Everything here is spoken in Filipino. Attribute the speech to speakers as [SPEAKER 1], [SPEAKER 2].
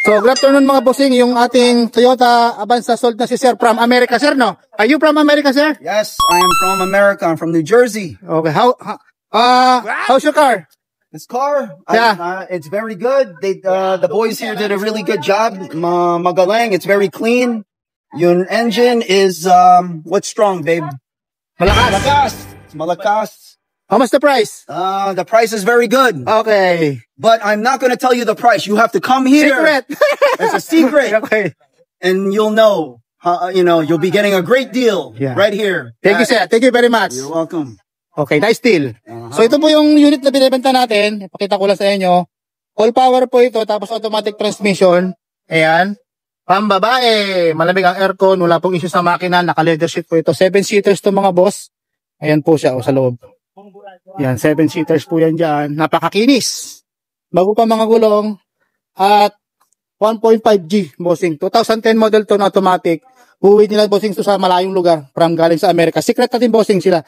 [SPEAKER 1] So, good afternoon mga bossing, yung ating Toyota Avanza sold na si Sir from America, sir, no? Are you from America, sir?
[SPEAKER 2] Yes, I am from America. I'm from New Jersey.
[SPEAKER 1] Okay, how's your car?
[SPEAKER 2] This car,
[SPEAKER 1] Yeah.
[SPEAKER 2] it's very good. The boys here did a really good job. Magaling. It's very clean. Your engine is, what's strong, babe?
[SPEAKER 1] Malakas.
[SPEAKER 2] Malakas.
[SPEAKER 1] How much the price?
[SPEAKER 2] The price is very good.
[SPEAKER 1] Okay.
[SPEAKER 2] But I'm not going to tell you the price. You have to come here.
[SPEAKER 1] Secret.
[SPEAKER 2] It's a secret.
[SPEAKER 1] Okay.
[SPEAKER 2] And you'll know, you'll be getting a great deal right here.
[SPEAKER 1] Thank you, sir. Thank you very much.
[SPEAKER 2] You're welcome.
[SPEAKER 1] Okay, nice deal. So, ito po yung unit na binibenta natin. Ipakita ko lang sa inyo. All power po ito, tapos automatic transmission. Ayan. Pambabae. Malamig ang aircon. Wala pong issue sa makina. Naka-leather sheet po ito. 7-seaters to mga boss. Ayan po siya sa loob. Yan, 7-seaters po yan dyan. Napakakinis. Bago pa mga gulong. At 1.5G, bossing. 2010 model to na automatic. Uwi nila, bossing, to sa malayong lugar. From galing sa Amerika. Secret natin, bossing, sila.